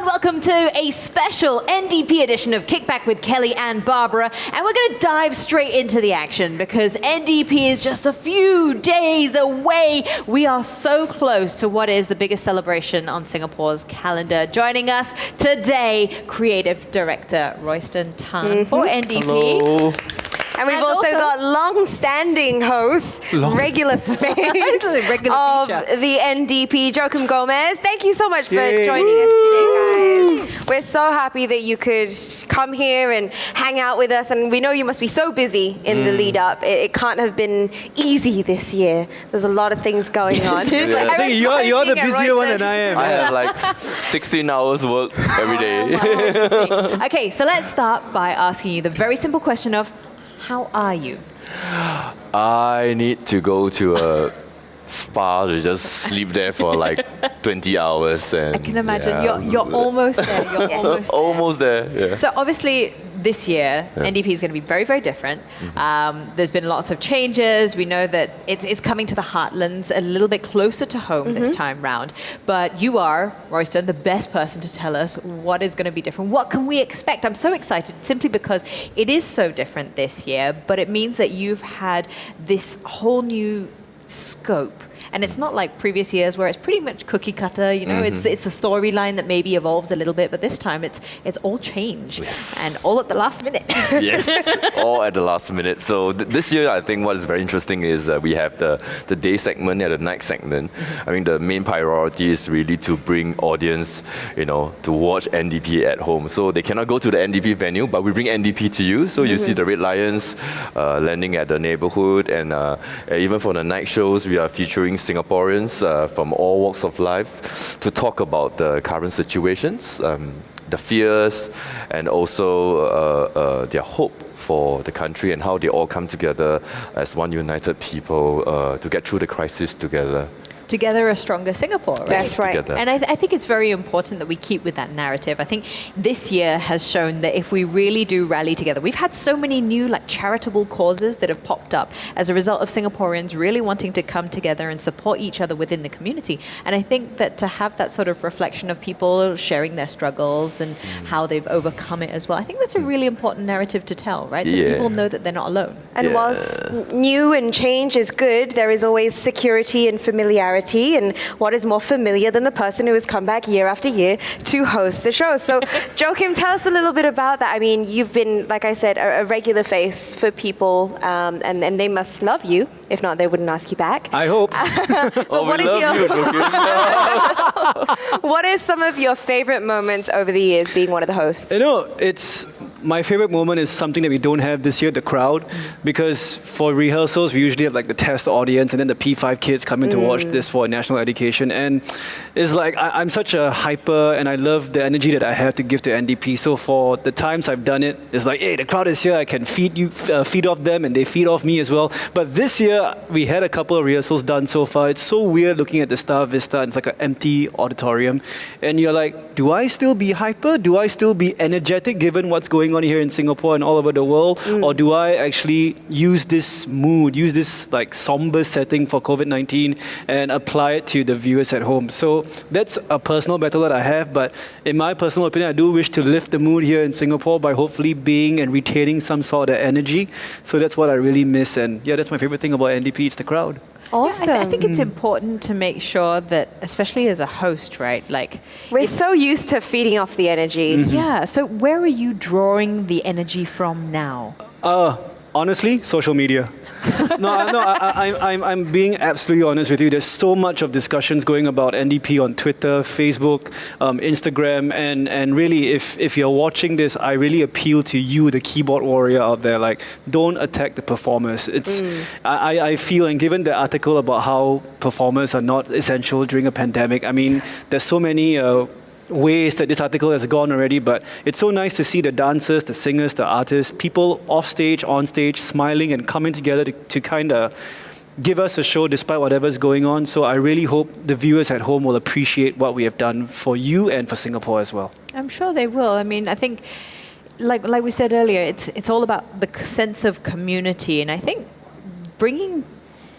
welcome to a special NDP edition of Kickback with Kelly and Barbara. And we're going to dive straight into the action because NDP is just a few days away. We are so close to what is the biggest celebration on Singapore's calendar. Joining us today, Creative Director Royston Tan for NDP. Hello. And we've also got long-standing host, regular face of the NDP, Joakim Gomez. Thank you so much for joining us today, guys. We're so happy that you could come here and hang out with us. And we know you must be so busy in the lead-up. It can't have been easy this year. There's a lot of things going on. I think you're the busier one than I am. I have like 16 hours work every day. Okay, so let's start by asking you the very simple question of, how are you? I need to go to a spa to just sleep there for like 20 hours. And I can imagine. You're almost there. You're almost there. Yeah. So obviously this year, NDP is going to be very, very different. There's been lots of changes. We know that it's coming to the heartlands a little bit closer to home this time round. But you are, Royston, the best person to tell us what is going to be different. What can we expect? I'm so excited simply because it is so different this year, but it means that you've had this whole new scope. And it's not like previous years where it's pretty much cookie cutter, you know, it's a storyline that maybe evolves a little bit, but this time it's all change and all at the last minute. Yes, all at the last minute. So this year, I think what is very interesting is we have the day segment and the night segment. I mean, the main priority is really to bring audience, you know, to watch NDP at home. So they cannot go to the NDP venue, but we bring NDP to you. So you see the Red Lions landing at the neighborhood, and even for the night shows, we are featuring Singaporeans from all walks of life to talk about the current situations, the fears, and also their hope for the country and how they all come together as one united people to get through the crisis together. Together a stronger Singapore, right? That's right. Together. And I think it's very important that we keep with that narrative. I think this year has shown that if we really do rally together, we've had so many new like charitable causes that have popped up as a result of Singaporeans really wanting to come together and support each other within the community. And I think that to have that sort of reflection of people sharing their struggles and how they've overcome it as well, I think that's a really important narrative to tell, right? So that people know that they're not alone. And whilst new and change is good, there is always security and familiarity. And what is more familiar than the person who has come back year after year to host the show? So, Joakim, tell us a little bit about that. I mean, you've been, like I said, a regular face for people, and they must love you. If not, they wouldn't ask you back. I hope. What is some of your favorite moments over the years being one of the hosts? You know, my favorite moment is something that we don't have this year, the crowd, because for rehearsals, we usually have like the test audience and then the P5 kids come in to watch this for national education. And it's like, I'm such a hyper and I love the energy that I have to give to NDP. So for the times I've done it, it's like, hey, the crowd is here, I can feed off them and they feed off me as well. But this year, we had a couple of rehearsals done so far. It's so weird looking at the Star Vista and it's like an empty auditorium. And you're like, do I still be hyper? Do I still be energetic given what's going on here in Singapore and all over the world? Or do I actually use this mood, use this like somber setting for COVID-19 and apply it to the viewers at home? So that's a personal battle that I have, but in my personal opinion, I do wish to lift the mood here in Singapore by hopefully being and retaining some sort of energy. So that's what I really miss, and yeah, that's my favorite thing about NDP, it's the crowd. Awesome. Yeah, I think it's important to make sure that, especially as a host, right? Like we're so used to feeding off the energy. Yeah. So where are you drawing the energy from now? Honestly, social media. I'm being absolutely honest with you. There's so much of discussions going about NDP on Twitter, Facebook, Instagram, and really, if you're watching this, I really appeal to you, the keyboard warrior out there. Like, don't attack the performers. I feel, and given the article about how performers are not essential during a pandemic, I mean, there's so many ways that this article has gone already, but it's so nice to see the dancers, the singers, the artists, people off stage, on stage, smiling and coming together to kind of give us a show despite whatever's going on. So I really hope the viewers at home will appreciate what we have done for you and for Singapore as well. I'm sure they will. I mean, I think, like we said earlier, it's all about the sense of community, and I think bringing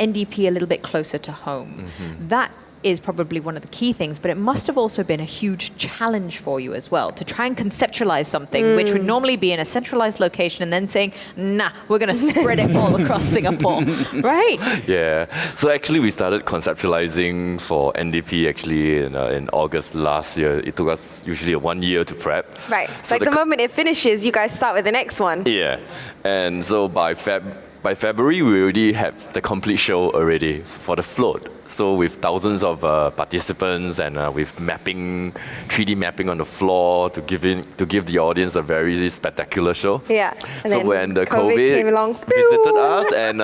NDP a little bit closer to home, that is probably one of the key things, but it must have also been a huge challenge for you as well to try and conceptualize something which would normally be in a centralized location and then saying, nah, we're going to spread it all across Singapore, right? Yeah. So actually, we started conceptualizing for NDP actually in August last year. It took us usually 1 year to prep. Right. So Like the moment it finishes, you guys start with the next one. Yeah. And so by February, we already have the complete show already for the float. So with thousands of participants and with 3D mapping on the floor to give the audience a very spectacular show. Yeah. And So then when the COVID COVID came along, visited us, and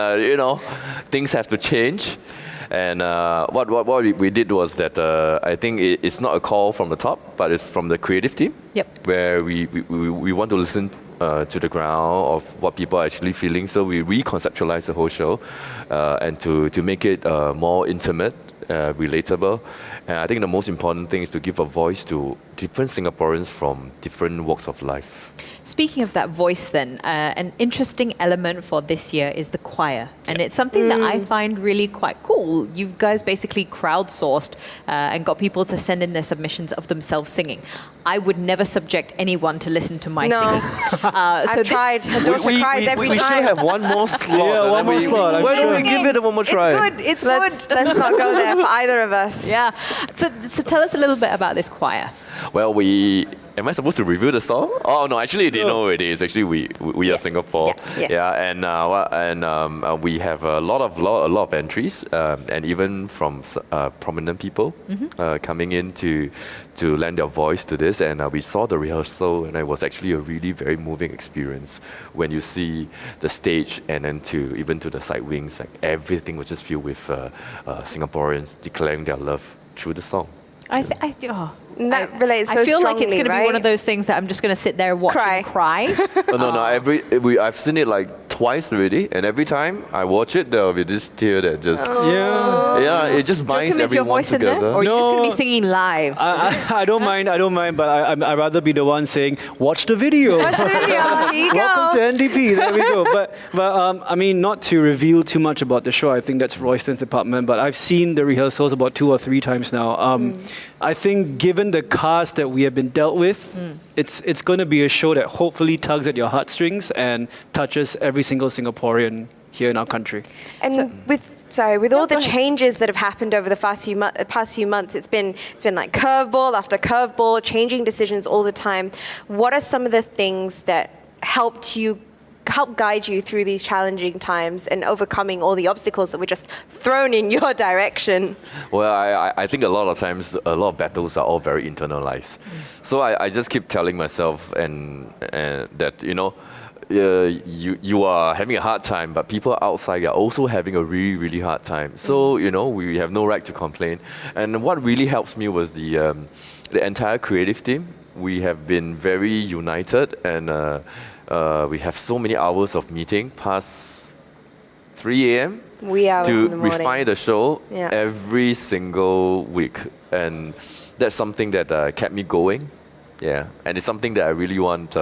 things have to change. And what we did was that I think it's not a call from the top, but it's from the creative team. Yep. Where we want to listen to the ground of what people are actually feeling. So we reconceptualize the whole show and to make it more intimate, relatable. And I think the most important thing is to give a voice to different Singaporeans from different walks of life. Speaking of that voice then, an interesting element for this year is the choir. And it's something that I find really quite cool. You guys basically crowdsourced and got people to send in their submissions of themselves singing. I would never subject anyone to listen to my singing. I've tried. My daughter cries every we time. should have one more slot. Yeah, one more slot. Why don't we give it a one more try? It's Let's good. not go there for either of us. Yeah. So tell us a little bit about this choir. Well, am I supposed to review the song? Oh no, actually they know it is. Actually, we are Singapore. Yeah, yes. And we have a lot of entries, and even from prominent people coming in to lend their voice to this. And we saw the rehearsal, and it was actually a really very moving experience when you see the stage and then even to the side wings, like everything was just filled with Singaporeans declaring their love through the song. That relates so I feel like it's strongly, going to be one right? of those things that I'm just going to sit there and watch and cry. No. I've seen it like twice already, and every time I watch it, there will be this tear that just Yeah. it just binds Joakim, is your everyone voice in there? together. Or are you just going to be No. singing live? I don't mind, but I'd rather be the one saying, watch the video. Watch the video. Here you go. Welcome to NDP. There we go. But I mean, not to reveal too much about the show. I think that's Royston's department. But I've seen the rehearsals about 2 or 3 times now. I think given the cast that we have been dealt with, it's going to be a show that hopefully tugs at your heartstrings and touches every single Singaporean here in our country. And with all the changes that have happened over the past few months, it's been like curveball after curveball, changing decisions all the time. What are some of the things that help guide you through these challenging times and overcoming all the obstacles that were just thrown in your direction? Well, I think a lot of times, a lot of battles are all very internalized. So I just keep telling myself and that, you are having a hard time, but people outside are also having a really, really hard time. So, we have no right to complain. And what really helps me was the entire creative team. We have been very united, and we have so many hours of meeting past 3 a.m. Wee hours in to the morning. refine the show Yeah. every single week. And that's something that kept me going. Yeah, and it's something that I really want.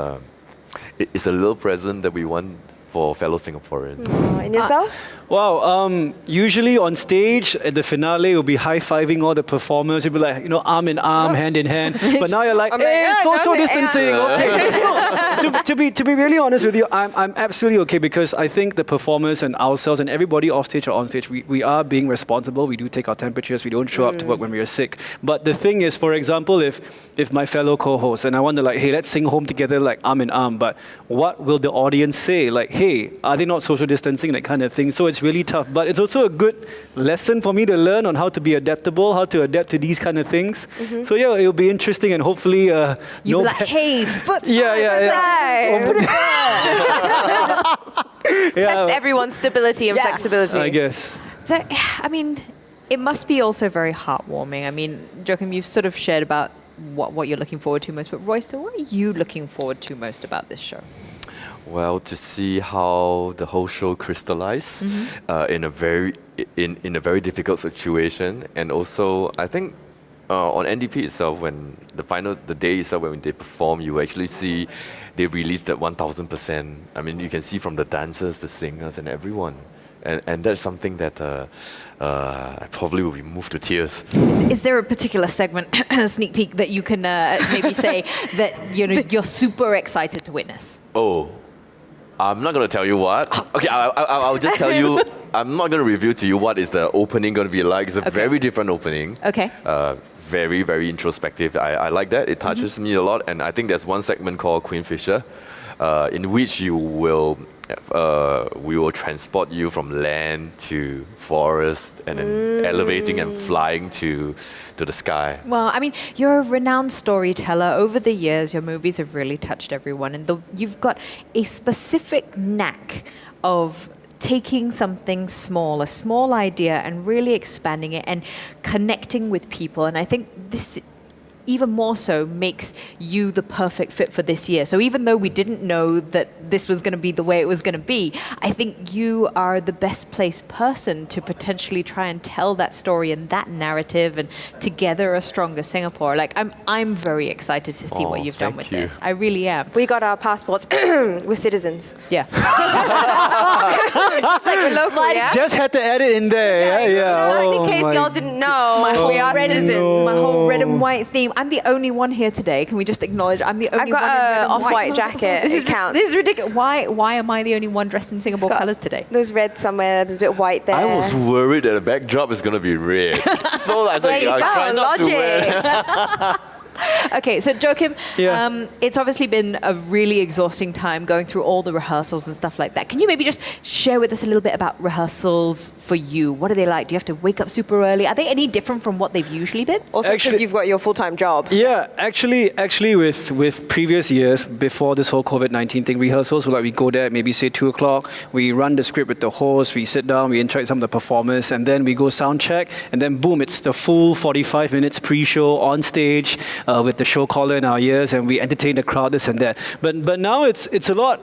It's a little present that we want for fellow Singaporeans. And yourself? Wow. Usually on stage at the finale, we'll be high-fiving all the performers. You'll be like, arm in arm, hand in hand. But now you're like, I'm like, hey, yeah, social no, distancing. yeah. Okay. No, to be really honest with you, I'm absolutely okay because I think the performers and ourselves and everybody off stage or on stage, we are being responsible. We do take our temperatures. We don't show up to work when we are sick. But the thing is, for example, if my fellow co-host and I want to hey, let's sing home together like arm in arm. But what will the audience say? Like, hey, are they not social distancing? That kind of thing. So it's really tough, but it's also a good lesson for me to learn on how to be adaptable, how to adapt to these kind of things. So yeah, it'll be interesting and hopefully You'll be like, hey, foot Test everyone's stability and flexibility. I guess. So, I mean, it must be also very heartwarming. I mean, Joakim, you've sort of shared about what you're looking forward to most, but Royston, what are you looking forward to most about this show? Well, to see how the whole show crystallized in a very difficult situation, and also I think on NDP itself, when the day itself when they perform, you actually see they released that 1,000%. I mean, you can see from the dancers, the singers, and everyone. And that's something that I probably will be moved to tears. Is there a particular segment, sneak peek, that you can maybe say that you're super excited to witness? Oh, I'm not going to tell you what. Okay, I'll just tell you. I'm not going to reveal to you what is the opening going to be like. It's a very different opening. Okay. Very, very introspective. I like that. It touches me a lot. And I think there's one segment called Queen Fisher, in which we will transport you from land to forest and then elevating and flying to the sky. Well, I mean, you're a renowned storyteller. Over the years, your movies have really touched everyone, and you've got a specific knack of taking something small, a small idea, and really expanding it and connecting with people. And I think this even more so makes you the perfect fit for this year. So even though we didn't know that this was going to be the way it was going to be, I think you are the best placed person to potentially try and tell that story and that narrative and together a stronger Singapore. Like I'm very excited to see what you've done with this. I really am. We got our passports. We're citizens. Yeah. Just like we're local, yeah? Just had to add it in there. Yeah. Just in case my y'all didn't know, we are citizens. My whole red and white theme. I'm the only one here today. Can we just acknowledge I'm the only one in red I've got and an white? off-white jacket. It counts. This is ridiculous. Why am I the only one dressed in Singapore colours today? There's red somewhere. There's a bit white there. I was worried that the backdrop is going to be red. So I was there like, you I'll try go. not to wear. Logic. Okay, so Joakim, Yeah. it's obviously been a really exhausting time going through all the rehearsals and stuff like that. Can you maybe just share with us a little bit about rehearsals for you? What are they like? Do you have to wake up super early? Are they any different from what they've usually been? Also, because Actually- you've got your full-time job. Yeah, actually, with previous years before this whole COVID-19 thing, rehearsals were like we go there at maybe say 2:00, we run the script with the host, we sit down, we interact with some of the performers, and then we go sound check, and then boom, it's the full 45 minutes pre-show on stage with the show caller in our ears, and we entertain the crowd, this and that. But now it's a lot.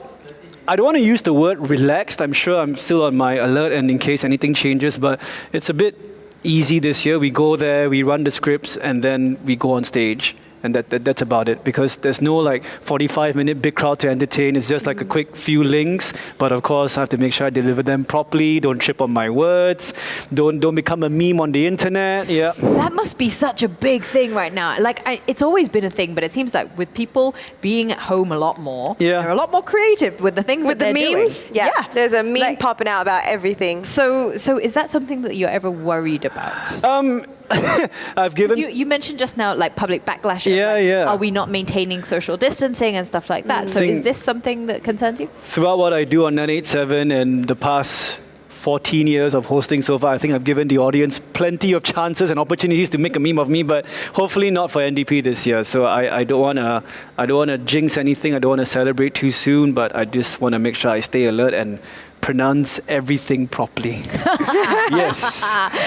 I don't want to use the word relaxed. I'm sure I'm still on my alert and in case anything changes, but it's a bit easy this year. We go there, we run the scripts, and then we go on stage. And that's about it, because there's no like 45-minute big crowd to entertain. It's just like a quick few links. But of course, I have to make sure I deliver them properly. Don't trip on my words. Don't become a meme on the internet. Yeah. That must be such a big thing right now. Like, it's always been a thing, but it seems like with people being at home a lot more, they're a lot more creative with the things With that the they're memes? doing. Yeah. There's a meme Like- popping out about everything. So is that something that you're ever worried about? I've given. You mentioned just now like public backlash. of, Yeah, like, yeah. Are we not maintaining social distancing and stuff like that? So is this something that concerns you? Throughout what I do on 987 and the past 14 years of hosting so far, I think I've given the audience plenty of chances and opportunities to make a meme of me, but hopefully not for NDP this year. So I don't wanna jinx anything. I don't wanna celebrate too soon, but I just wanna make sure I stay alert and pronounce everything properly. Yes.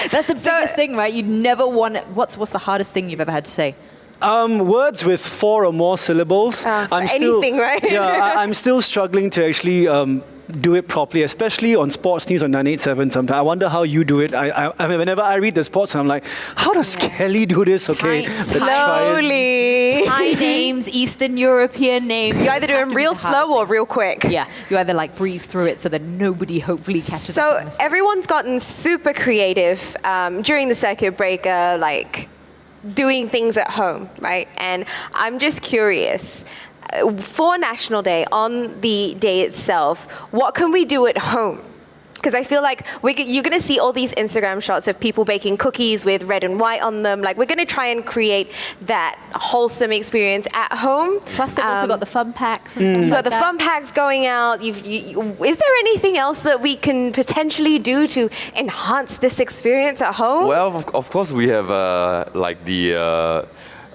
That's the biggest thing, right? You never want. What's the hardest thing you've ever had to say? Words with 4 or more syllables. So anything, right? Yeah, I'm still struggling to actually do it properly, especially on sports news on 987 sometimes. I wonder how you do it. I mean, whenever I read the sports, I'm like, how does Kelly do this? Okay, let's try it. Slowly. Thai names, Eastern European names. You either do them real slow or real quick. Yeah, you either like breeze through it so that nobody hopefully catches up. So on the story. everyone's gotten super creative during the circuit breaker, like doing things at home, right? And I'm just curious, for National Day, on the day itself, what can we do at home? Because I feel like you're going to see all these Instagram shots of people baking cookies with red and white on them. Like, we're going to try and create that wholesome experience at home. Plus, they've also got the fun packs. And You've got the fun packs going out. Is there anything else that we can potentially do to enhance this experience at home? Well, of course, we have like the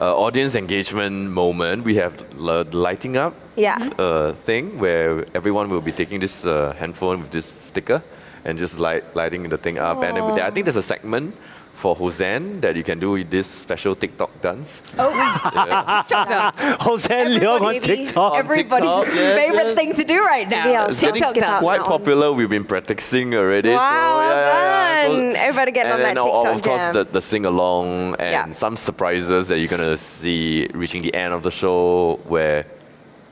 audience engagement moment. We have lighting up thing where everyone will be taking this handphone with this sticker and just lighting the thing up. And then I think there's a segment for Hosean that you can do with this special TikTok dance. TikTok dance. Hosean Leong on TikTok. Everybody's TikTok, yes, favorite yes. thing to do right now. Yeah, It's getting TikTok dance quite now. popular. We've been practicing already. Wow, so, well yeah. done. Everybody getting on And that then, TikTok of course, jam. the sing-along and some surprises that you're going to see reaching the end of the show where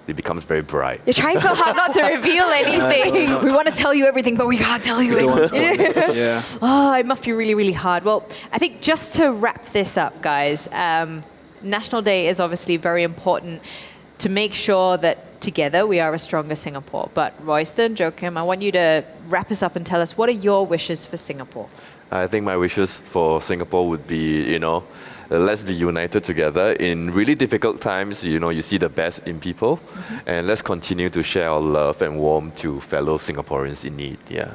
it becomes very bright. You're trying so hard not to reveal anything. We want to tell you everything, but we can't tell you anything. Yeah. Oh, it must be really, really hard. Well, I think just to wrap this up, guys, National Day is obviously very important to make sure that together we are a stronger Singapore. But Royston, Joakim, I want you to wrap us up and tell us, what are your wishes for Singapore? I think my wishes for Singapore would be, let's be united together in really difficult times. You see the best in people, and let's continue to share our love and warmth to fellow Singaporeans in need. Yeah.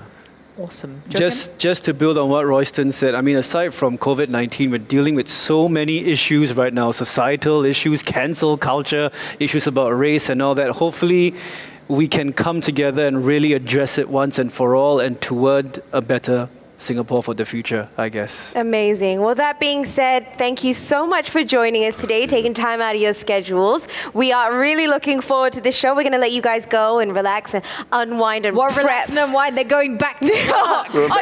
Awesome. Joakim? Just to build on what Royston said, I mean, aside from COVID-19, we're dealing with so many issues right now, societal issues, cancel culture, issues about race and all that. Hopefully, we can come together and really address it once and for all and toward a better Singapore for the future, I guess. Amazing. Well, that being said, thank you so much for joining us today, taking time out of your schedules. We are really looking forward to this show. We're going to let you guys go and relax and unwind and prep. Relax and unwind. They're going back to work.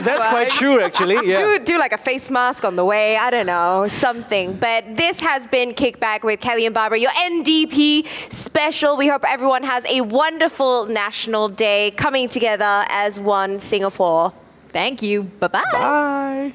That's quite true, actually. Yeah. Do like a face mask on the way. I don't know, something. But this has been Kickback with Kelly and Barbara, your NDP special. We hope everyone has a wonderful National Day, coming together as one Singapore. Thank you. Bye-bye. Bye.